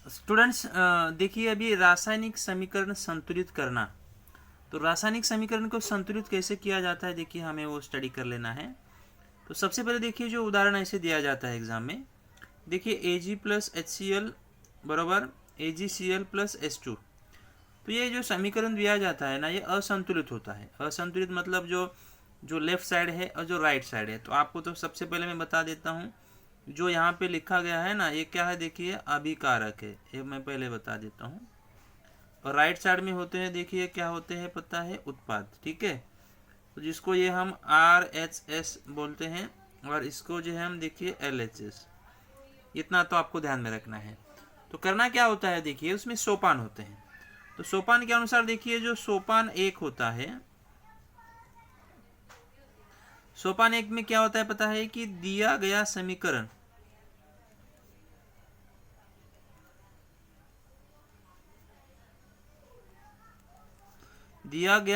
Students देखिए अभी रासायनिक समीकरण संतुलित करना, तो रासायनिक समीकरण को संतुलित कैसे किया जाता है देखिए हमें वो स्टडी कर लेना है। तो सबसे पहले देखिए जो उदाहरण ऐसे दिया जाता है एग्जाम में, देखिए Ag प्लस HCl बराबर AgCl प्लस H2। तो ये जो समीकरण दिया जाता है ना ये असंतुलित होता है। असंतुलित मतलब जो जो लेफ्ट साइड है और जो राइट साइड है। तो आपको तो सबसे पहले मैं बता देता हूँ, जो यहाँ पे लिखा गया है ना ये क्या है देखिए अभिकारक है, ये मैं पहले बता देता हूँ। और राइट साइड में होते हैं देखिए क्या होते हैं पता है, उत्पाद। ठीक है, तो जिसको ये हम RHS बोलते हैं और इसको जो है हम देखिए LHS। इतना तो आपको ध्यान में रखना है। तो करना क्या होता है देखिए उसमें सोपान होते हैं। तो सोपान के अनुसार देखिए जो सोपान 1 होता है, सोपान 1 में क्या होता है पता है कि दिया गया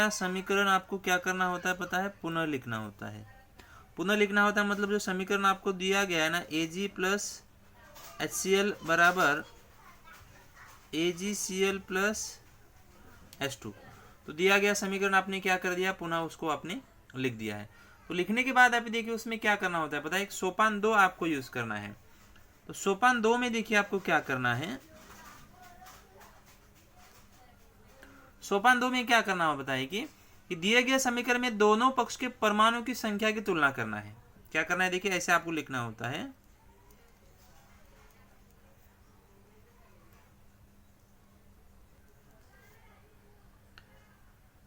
समीकरण आपको क्या करना होता है पता है, पुनः लिखना होता है। पुनः लिखना होता है मतलब जो समीकरण आपको दिया गया है ना Ag प्लस HCl बराबर AgCl प्लस H2, तो दिया गया समीकरण आपने क्या कर दिया, पुनः उसको आपने लिख दिया है। तो लिखने के बाद आप देखिए उसमें क्या करना होता है पता है, एक सोपान 2 आपको यूज करना है। तो सोपान 2 में देखिए आपको क्या करना है, सोपान 2 में क्या करना हो बताइए कि दिए गए समीकरण में दोनों पक्ष के परमाणु की संख्या की तुलना करना है। क्या करना है देखिए ऐसे आपको लिखना होता है,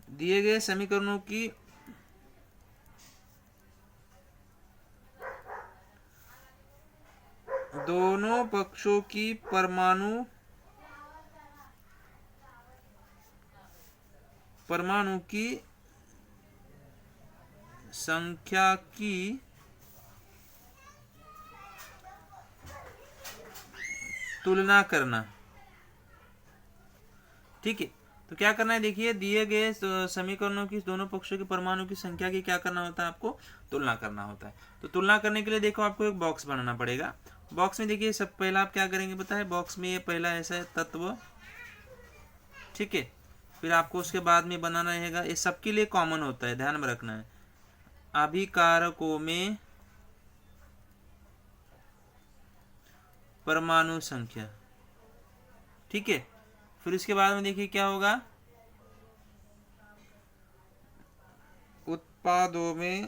दिए गए समीकरणों की दोनों पक्षों की परमाणु की संख्या की तुलना करना। ठीक है, तो क्या करना है देखिए दिए गए समीकरणों की दोनों पक्षों के परमाणु की संख्या की क्या करना होता है, आपको तुलना करना होता है। तो तुलना करने के लिए देखो आपको एक बॉक्स बनाना पड़ेगा। बॉक्स में देखिए सब पहला आप क्या करेंगे पता है, बॉक्स में ये पहला ऐसा है तत्व। ठीक है, फिर आपको उसके बाद में बनाना रहेगा, ये सबके लिए कॉमन होता है, ध्यान में रखना है, अभिकारकों में परमाणु संख्या। ठीक है, फिर इसके बाद में देखिए क्या होगा, उत्पादों में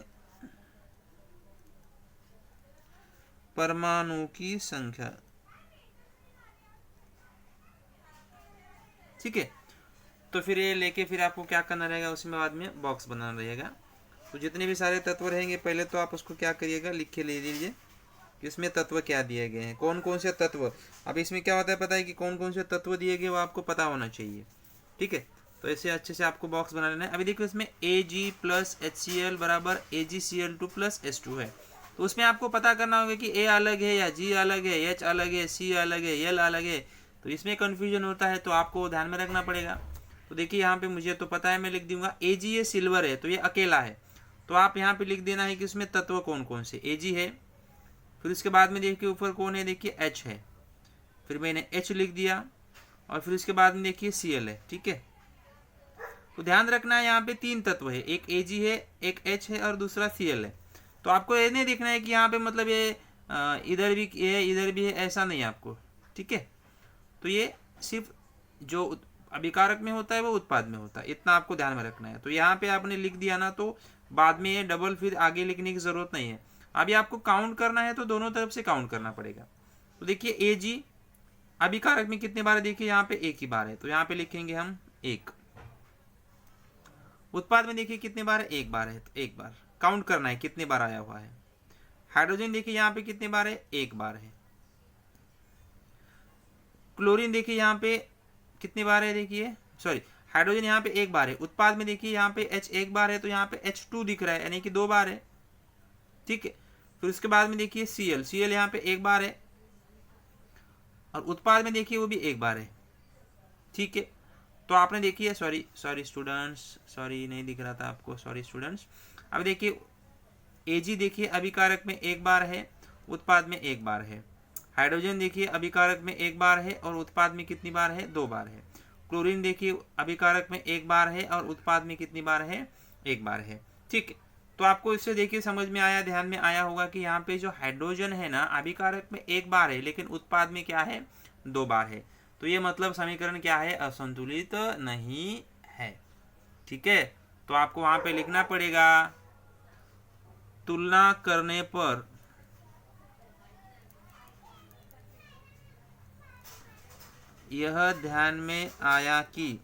परमाणु की संख्या। ठीक है, तो फिर ये लेके फिर आपको क्या करना रहेगा, उसमें बाद में बॉक्स बनाना रहेगा। तो जितने भी सारे तत्व रहेंगे पहले तो आप उसको क्या करिएगा, लिख के ले लीजिए कि इसमें तत्व क्या दिए गए हैं, कौन कौन से तत्व। अब इसमें क्या होता है पता है कि कौन कौन से तत्व दिए गए वो आपको पता होना चाहिए। ठीक है, तो ऐसे अच्छे से आपको बॉक्स बना लेना है। अभी देखिए इसमें Ag प्लस HCl बराबर AgCl2 प्लस H2 है। तो उसमें आपको पता करना होगा कि A अलग है या G अलग है, H अलग है, C अलग है, L अलग है। तो इसमें कन्फ्यूजन होता है, तो आपको ध्यान में रखना पड़ेगा। तो देखिए यहाँ पे मुझे तो पता है, मैं लिख दूंगा Ag ये सिल्वर है तो ये अकेला है। तो आप यहाँ पे लिख देना है कि इसमें तत्व कौन कौन से, Ag है, फिर उसके बाद में देखिए ऊपर कौन है देखिए H है, फिर मैंने H लिख दिया, और फिर उसके बाद में देखिए Cl है। ठीक है, तो ध्यान रखना है यहाँ पे 3 तत्व है, एक Ag है, एक H है और दूसरा Cl है। तो आपको ये नहीं देखना है कि यहाँ पे मतलब ये इधर भी है इधर भी है, ऐसा नहीं आपको। ठीक है, तो ये सिर्फ जो अभिकारक में होता है वो उत्पाद में होता है, इतना आपको ध्यान में रखना है। तो यहाँ पे आपने लिख दिया ना, तो बाद में ये डबल फिर आगे लिखने की जरूरत नहीं है। अभी आपको काउंट करना है तो दोनों तरफ से काउंट करना पड़ेगा। तो देखिए Ag अभिकारक में कितने बार है, देखिए यहाँ पे एक ही बार है, तो यहाँ पे लिखेंगे हम 1। उत्पाद में देखिए कितने बार है, एक बार है, तो एक बार काउंट करना है कितने बार आया हुआ है। हाइड्रोजन देखिए यहाँ पे कितने बार है, एक बार है। क्लोरीन देखिए यहाँ पे कितने बार है, देखिए सॉरी हाइड्रोजन यहाँ पे एक बार है। उत्पाद में देखिए यहाँ पे H एक बार है, तो यहाँ पे H2 दिख रहा है, यानी कि 2 बार है। ठीक है, फिर उसके बाद में देखिए Cl यहाँ पे एक बार है, और उत्पाद में देखिए वो भी एक बार है। ठीक है, तो आपने देखिए सॉरी स्टूडेंट्स, सॉरी नहीं दिख रहा था आपको, सॉरी स्टूडेंट्स। अब देखिए Ag देखिए अभिकारक में एक बार है, उत्पाद में एक बार है। हाइड्रोजन देखिए अभिकारक में एक बार है और उत्पाद में कितनी बार है, 2 बार है। क्लोरीन देखिए अभिकारक में एक बार है और उत्पाद में कितनी बार है, 1 बार है। ठीक है, तो आपको इससे देखिए समझ में आया, ध्यान में आया होगा कि यहाँ पे जो हाइड्रोजन है ना अभिकारक में एक बार है लेकिन उत्पाद में क्या है, 2 बार है। तो ये मतलब समीकरण क्या है, असंतुलित नहीं है। ठीक है, तो आपको वहां पे लिखना पड़ेगा तुलना करने पर यह ध्यान में आया कि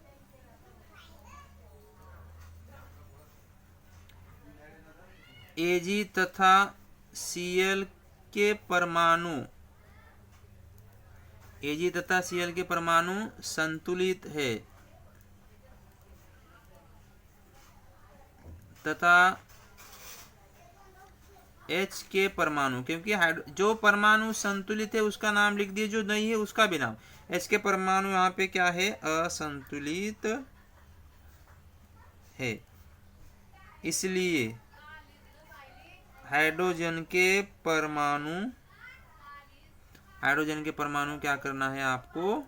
Ag तथा Cl के परमाणु Ag तथा Cl के परमाणु संतुलित है तथा H के परमाणु, क्योंकि जो परमाणु संतुलित है उसका नाम लिख दिए, जो नहीं है उसका भी नाम। H के परमाणु यहाँ पे क्या है, असंतुलित है, इसलिए हाइड्रोजन के परमाणु क्या करना है आपको,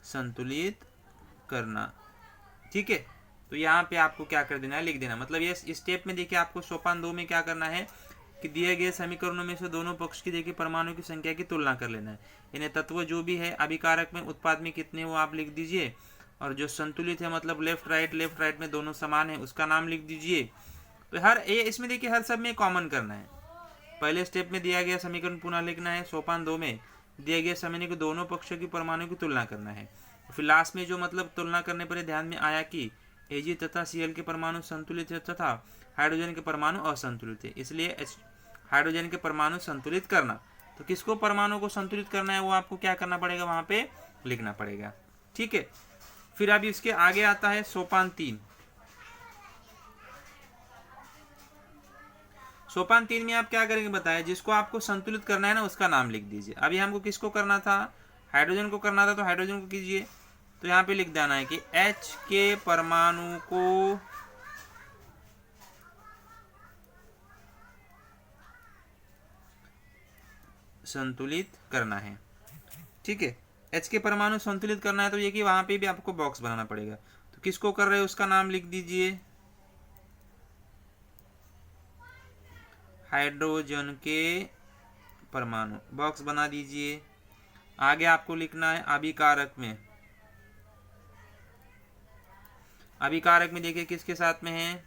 संतुलित करना। ठीक है, तो यहाँ पे आपको क्या कर देना है, लिख देना। मतलब ये स्टेप में देखिए आपको सोपान 2 में क्या करना है कि दिए गए समीकरणों में से दोनों पक्ष की देखिए परमाणु की संख्या की तुलना कर लेना है। इन्हें तत्व जो भी है अभिकारक में उत्पाद में कितने वो आप लिख दीजिए, और जो संतुलित है मतलब लेफ्ट राइट में दोनों समान है उसका नाम लिख दीजिए। तो हर ये इसमें देखिए हर सब में कॉमन करना है। पहले स्टेप में दिया गया समीकरण पुनः लिखना है, सोपान 2 में दिए गए समीकरण के दोनों पक्षों की परमाणु की तुलना करना है। फिर लास्ट में जो मतलब तुलना करने पर ध्यान में आया कि Ag तथा Cl के परमाणु संतुलित है तथा हाइड्रोजन के परमाणु असंतुलित है, इसलिए हाइड्रोजन के परमाणु संतुलित करना। तो किसको परमाणु को संतुलित करना है वो आपको क्या करना पड़ेगा, वहां पे लिखना पड़ेगा। ठीक है, फिर अब इसके आगे आता है सोपान 3। सोपान 3 में आप क्या करेंगे बताएं, जिसको आपको संतुलित करना है ना उसका नाम लिख दीजिए। अभी हमको किसको करना था, हाइड्रोजन को करना था, तो हाइड्रोजन को कीजिए। तो यहाँ पे लिख देना है कि H के परमाणु को संतुलित करना है। ठीक है, H के परमाणु संतुलित करना है, तो ये कि वहां पे भी आपको बॉक्स बनाना पड़ेगा। तो किसको कर रहे हो उसका नाम लिख दीजिए, हाइड्रोजन के परमाणु, बॉक्स बना दीजिए। आगे आपको लिखना है अभिकारक में। अभिकारक में देखिए किसके साथ में है,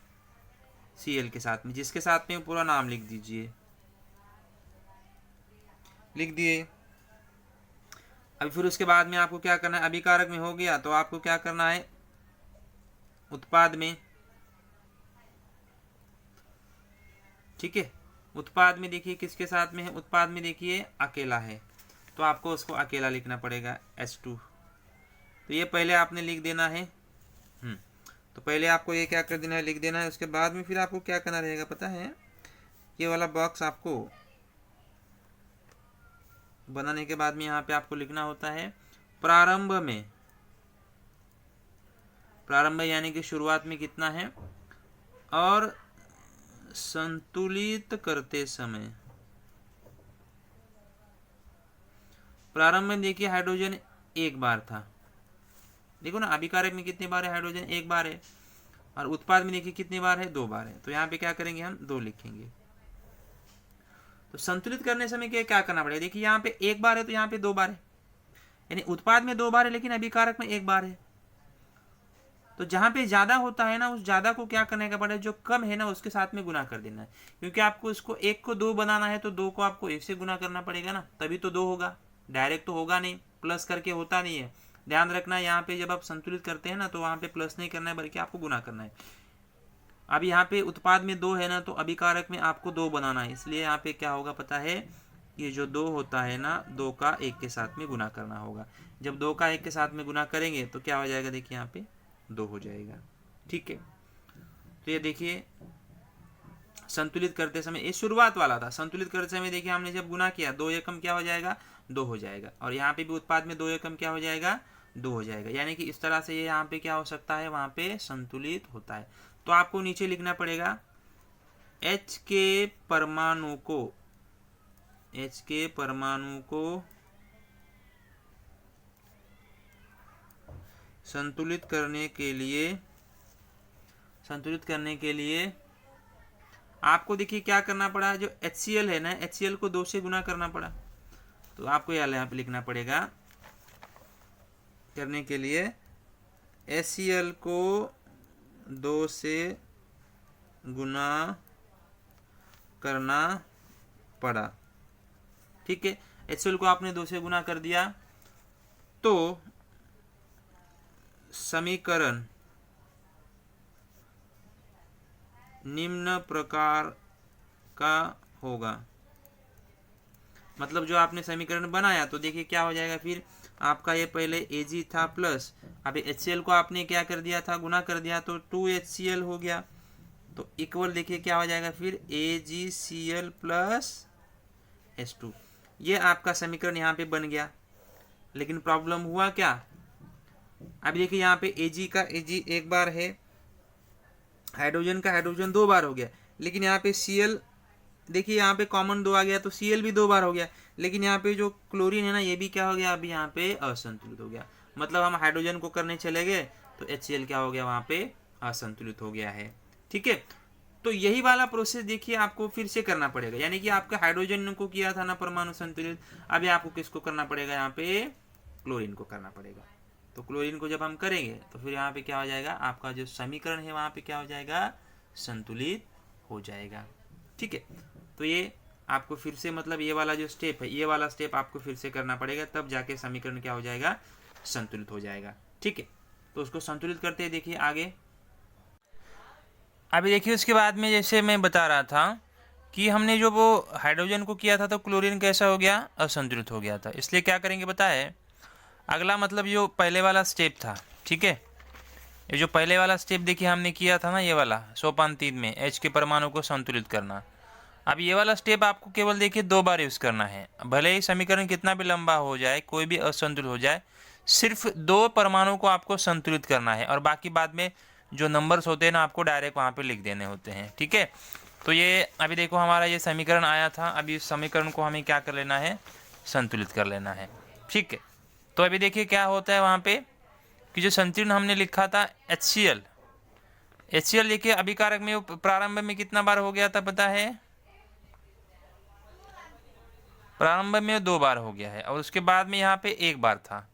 Cl के साथ में, जिसके साथ में पूरा नाम लिख दीजिए। लिख दिए। अभी फिर उसके बाद में आपको क्या करना है, अभिकारक में हो गया तो आपको क्या करना है, उत्पाद में। ठीक है, उत्पाद में देखिए किसके साथ में है, उत्पाद में देखिए अकेला है, तो आपको उसको अकेला लिखना पड़ेगा H2। तो ये पहले आपने लिख देना है। तो पहले आपको ये क्या कर देना है, लिख देना है। उसके बाद में फिर आपको क्या करना रहेगा पता है, ये वाला बॉक्स आपको बनाने के बाद में यहाँ पे आपको लिखना होता है प्रारंभ में। प्रारंभ यानी कि शुरुआत में कितना है, और संतुलित करते समय। प्रारंभ में देखिए हाइड्रोजन एक बार था, देखो ना अभिकारक में कितनी बार है, हाइड्रोजन एक बार है, और उत्पाद में देखिए कितनी बार है, 2 बार है। तो यहाँ पे क्या करेंगे हम, 2 लिखेंगे। तो संतुलित करने समय क्या करना पड़ेगा, देखिए यहाँ पे एक बार है तो यहाँ पे 2 बार है, यानी उत्पाद में 2 बार है लेकिन अभिकारक में 1 बार है। तो जहां पे ज्यादा होता है ना उस ज्यादा को क्या करने का पड़ेगा, जो कम है ना उसके साथ में गुना कर देना है, क्योंकि आपको इसको 1 को 2 बनाना है तो 2 को आपको 1 से गुना करना पड़ेगा ना, तभी तो 2 होगा, डायरेक्ट तो होगा नहीं, प्लस करके होता नहीं है। ध्यान रखना यहाँ पे जब आप संतुलित करते हैं ना तो वहां पे प्लस नहीं करना है बल्कि आपको गुना करना है। अब यहाँ पे उत्पाद में 2 है ना तो अभिकारक में आपको 2 बनाना है, इसलिए यहाँ पे क्या होगा पता है, ये जो 2 होता है ना 2 का 1 के साथ में गुना करना होगा। जब 2 का 1 के साथ में गुना करेंगे तो क्या हो जाएगा, देखिए यहाँ पे 2 हो जाएगा। ठीक है, तो ये देखिए संतुलित करते समय, ये शुरुआत वाला था, संतुलित करते समय देखिए हमने जब गुना किया 2 एकम क्या हो जाएगा, 2 हो जाएगा, और यहाँ पे भी उत्पाद में 2 एकम क्या हो जाएगा, 2 हो जाएगा। यानी कि इस तरह से ये यहाँ पे क्या हो सकता है, वहां पे संतुलित होता है। तो आपको नीचे लिखना पड़ेगा H के परमाणु को H के परमाणु को संतुलित करने के लिए आपको देखिए क्या करना पड़ा, जो HCl है ना, HCl को 2 से गुना करना पड़ा। तो आपको यहाँ पे लिखना पड़ेगा, करने के लिए HCl को 2 से गुना करना पड़ा। ठीक है, HCl को आपने 2 से गुना कर दिया तो समीकरण निम्न प्रकार का होगा। मतलब जो आपने समीकरण बनाया तो देखिए क्या हो जाएगा, फिर आपका ये पहले Ag था प्लस, अभी HCl को आपने क्या कर दिया था, गुना कर दिया, तो 2HCl हो गया। तो इक्वल देखिए क्या हो जाएगा फिर AgCl प्लस H2। ये आपका समीकरण यहाँ पे बन गया। लेकिन प्रॉब्लम हुआ क्या, अब देखिए यहाँ पे Ag का Ag एक बार है, हाइड्रोजन का हाइड्रोजन 2 बार हो गया, लेकिन यहाँ पे Cl देखिए यहाँ पे कॉमन 2 आ गया तो Cl भी 2 बार हो गया। लेकिन यहाँ पे जो क्लोरीन है ना, ये भी क्या हो गया, अभी यहाँ पे असंतुलित हो गया। मतलब हम हाइड्रोजन को करने चले गए तो HCl क्या हो गया, वहाँ पे असंतुलित हो गया है। ठीक है, तो यही वाला प्रोसेस देखिए आपको फिर से करना पड़ेगा। यानी कि आपका हाइड्रोजन को किया था ना परमाणु संतुलित, अभी आपको किसको करना पड़ेगा, यहाँ पे क्लोरीन को करना पड़ेगा। तो क्लोरीन को जब हम करेंगे तो फिर यहाँ पे क्या हो जाएगा, आपका जो समीकरण है वहाँ पे क्या हो जाएगा, संतुलित हो जाएगा। ठीक है, तो ये आपको फिर से मतलब ये वाला जो स्टेप है, ये वाला स्टेप आपको फिर से करना पड़ेगा, तब जाके समीकरण क्या हो जाएगा, संतुलित हो जाएगा। ठीक है, तो उसको संतुलित करते हैं। देखिए आगे, अभी देखिए उसके बाद में जैसे मैं बता रहा था कि हमने जो वो हाइड्रोजन को किया था तो क्लोरीन कैसा हो गया, असंतुलित हो गया था। इसलिए क्या करेंगे बताए, अगला मतलब जो पहले वाला स्टेप था, ठीक है, ये जो पहले वाला स्टेप देखिए हमने किया था ना, ये वाला सोपान 3 में H के परमाणु को संतुलित करना। अब ये वाला स्टेप आपको केवल देखिए 2 बार यूज़ करना है। भले ही समीकरण कितना भी लंबा हो जाए, कोई भी असंतुलित हो जाए, सिर्फ 2 परमाणु को आपको संतुलित करना है और बाकी बाद में जो नंबर्स होते हैं ना, आपको डायरेक्ट वहाँ पे लिख देने होते हैं। ठीक है, तो ये अभी देखो हमारा ये समीकरण आया था, अभी इस समीकरण को हमें क्या कर लेना है, संतुलित कर लेना है। ठीक है, तो अभी देखिए क्या होता है वहाँ पे कि जो संकीर्ण हमने लिखा था HCl देखिए अभिकारक में प्रारंभ में कितना बार हो गया था पता है, प्रारंभ में 2 बार हो गया है और उसके बाद में यहाँ पे 1 बार था।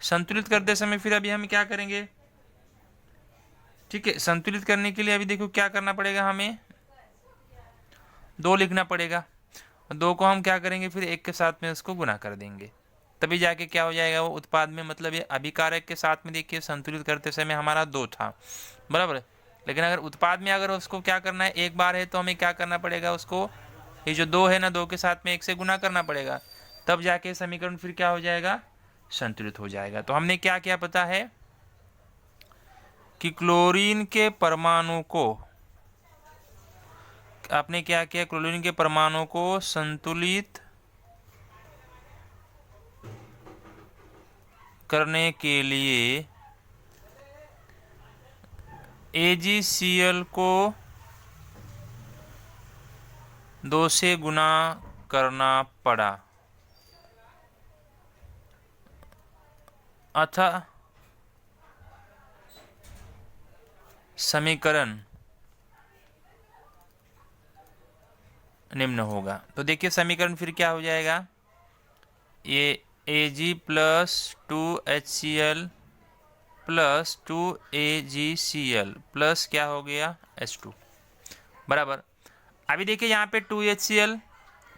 संतुलित करते समय फिर अभी हम क्या करेंगे, ठीक है, संतुलित करने के लिए अभी देखो क्या करना पड़ेगा, हमें 2 लिखना पड़ेगा। 2 को हम क्या करेंगे, फिर 1 के साथ में उसको गुना कर देंगे, तभी जाके क्या हो जाएगा वो उत्पाद में। मतलब ये अभिकारक के साथ में देखिए संतुलित करते समय हमारा 2 था, बराबर। लेकिन अगर उत्पाद में अगर उसको क्या करना है, 1 बार है, तो हमें क्या करना पड़ेगा, उसको ये जो 2 है ना, 2 के साथ में 1 से गुना करना पड़ेगा, तब जाके समीकरण फिर क्या हो जाएगा, संतुलित हो जाएगा। तो हमने क्या किया पता है कि क्लोरीन के परमाणु को, आपने क्या किया, क्लोरीन के परमाणु को संतुलित करने के लिए AgCl को 2 से गुना करना पड़ा, अतः समीकरण निम्न होगा। तो देखिए समीकरण फिर क्या हो जाएगा, ये Ag plus 2HCl plus 2AgCl plus क्या हो गया, H2, बराबर। अभी देखिए यहाँ पे 2HCl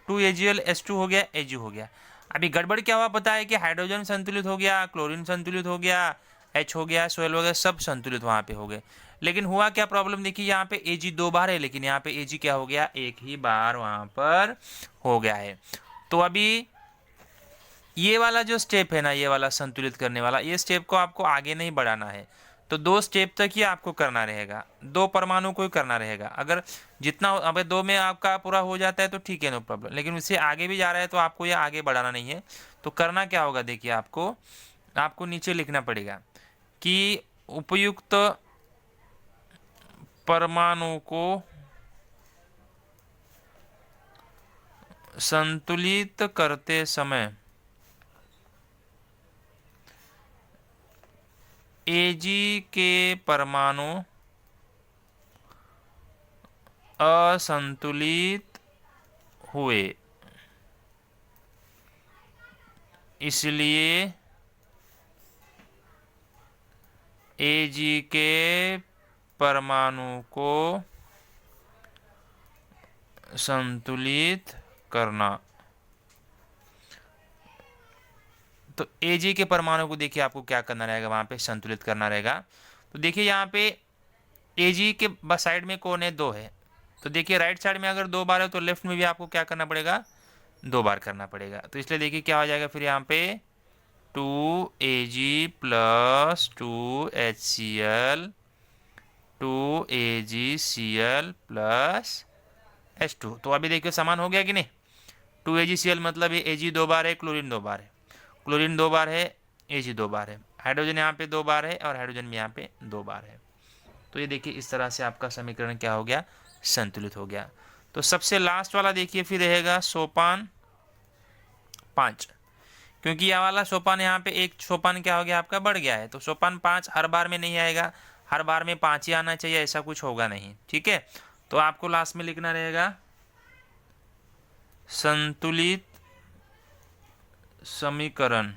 2Agl H2 हो गया, Ag हो गया। अभी गड़बड़ क्या हुआ पता है कि हाइड्रोजन संतुलित हो गया, क्लोरीन संतुलित हो गया, H हो गया, सोयल वगैरह सब संतुलित वहाँ पे हो गए। लेकिन हुआ क्या प्रॉब्लम, देखिए यहाँ पे Ag 2 बार है, लेकिन यहाँ पे Ag क्या हो गया, 1 ही बार वहाँ पर हो गया है। तो अभी ये वाला जो स्टेप है ना, ये वाला संतुलित करने वाला, ये स्टेप को आपको आगे नहीं बढ़ाना है। तो 2 स्टेप तक ही आपको करना रहेगा, 2 परमाणु को ही करना रहेगा। अगर जितना अब 2 में आपका पूरा हो जाता है तो ठीक है, नो प्रॉब्लम। लेकिन उससे आगे भी जा रहा है तो आपको ये आगे बढ़ाना नहीं है। तो करना क्या होगा, देखिए आपको नीचे लिखना पड़ेगा कि उपयुक्त परमाणु को संतुलित करते समय Ag के परमाणु असंतुलित हुए, इसलिए Ag के परमाणु को संतुलित करना। तो Ag के परमाणु को देखिए आपको क्या करना रहेगा, वहां पे संतुलित करना रहेगा। तो देखिए यहाँ पे Ag के साइड में कौन है, 2 है। तो देखिए राइट साइड में अगर 2 बार है तो लेफ्ट में भी आपको क्या करना पड़ेगा, 2 बार करना पड़ेगा। तो इसलिए देखिए क्या हो जाएगा फिर यहाँ पे 2Ag plus 2HCl 2AgCl plus H2। तो अभी देखिए समान हो गया कि नहीं। 2AgCl मतलब ये Ag 2 बार है, क्लोरीन 2 बार है, क्लोरीन 2 बार है, Ag 2 बार है, हाइड्रोजन यहाँ पे 2 बार है और हाइड्रोजन भी यहाँ पे 2 बार है। तो ये देखिए इस तरह से आपका समीकरण क्या हो गया, संतुलित हो गया। तो सबसे लास्ट वाला देखिए फिर रहेगा सोपान 5, क्योंकि यह वाला सोपान यहाँ पे एक सोपान क्या हो गया आपका बढ़ गया है। तो सोपान 5 हर बार में नहीं आएगा, हर बार में 5 ही आना चाहिए, ऐसा कुछ होगा नहीं, ठीक है। तो आपको लास्ट में लिखना रहेगा संतुलित समीकरण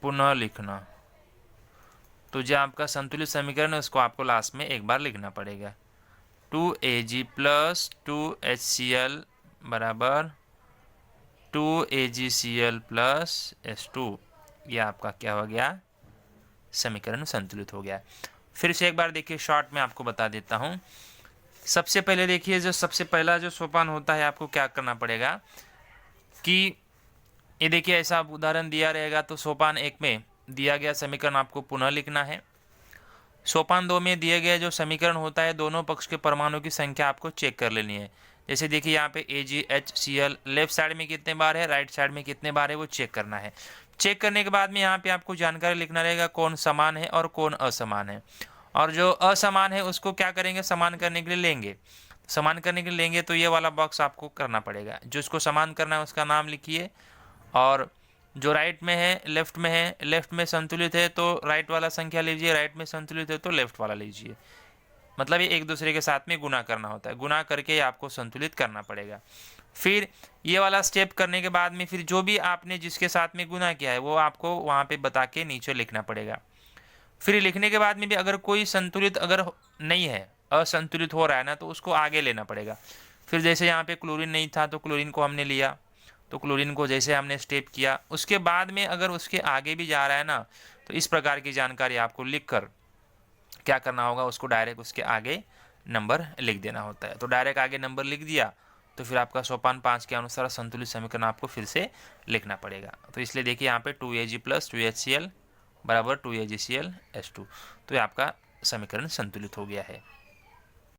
पुनः लिखना। तो जो आपका संतुलित समीकरण है उसको आपको लास्ट में एक बार लिखना पड़ेगा। 2Ag प्लस 2HCl बराबर 2AgCl प्लस H2। ये आपका क्या हो गया, समीकरण संतुलित हो गया। फिर से एक बार देखिए शॉर्ट में आपको बता देता हूँ। सबसे पहले देखिए जो सबसे पहला जो सोपान होता है आपको क्या करना पड़ेगा कि ये देखिए ऐसा उदाहरण दिया रहेगा। तो सोपान 1 में दिया गया समीकरण आपको पुनः लिखना है। सोपान 2 में दिए गए जो समीकरण होता है दोनों पक्ष के परमाणु की संख्या आपको चेक कर लेनी है। जैसे देखिए यहाँ पे AgHCl लेफ्ट साइड में कितने बार है, राइट साइड में कितने बार है, वो चेक करना है। चेक करने के बाद में यहाँ पे आपको जानकारी लिखना रहेगा कौन समान है और कौन असमान है। और जो असमान है उसको क्या करेंगे, समान करने के लिए लेंगे। समान करने के लिए लेंगे तो ये वाला बॉक्स आपको करना पड़ेगा। जो इसको समान करना है उसका नाम लिखिए, और जो राइट में है लेफ्ट में है, लेफ्ट में संतुलित है तो राइट वाला संख्या लीजिए, राइट में संतुलित है तो लेफ्ट वाला लीजिए। मतलब ये एक दूसरे के साथ में गुना करना होता है, गुना करके आपको संतुलित करना पड़ेगा। फिर ये वाला स्टेप करने के बाद में फिर जो भी आपने जिसके साथ में गुना किया है वो आपको वहाँ पे बता के नीचे लिखना पड़ेगा। फिर लिखने के बाद में भी अगर कोई संतुलित अगर नहीं है, असंतुलित हो रहा है ना, तो उसको आगे लेना पड़ेगा। फिर जैसे यहाँ पे क्लोरीन नहीं था तो क्लोरीन को हमने लिया, तो क्लोरीन को जैसे हमने स्टेप किया उसके बाद में अगर उसके आगे भी जा रहा है ना, तो इस प्रकार की जानकारी आपको लिखकर क्या करना होगा, उसको डायरेक्ट उसके आगे नंबर लिख देना होता है। तो डायरेक्ट आगे नंबर लिख दिया तो फिर आपका सोपान 5 के अनुसार संतुलित समीकरण आपको फिर से लिखना पड़ेगा। तो इसलिए देखिए यहाँ पे 2Ag प्लस 2HCl बराबर 2AgCl H2। तो ये आपका समीकरण संतुलित हो गया है।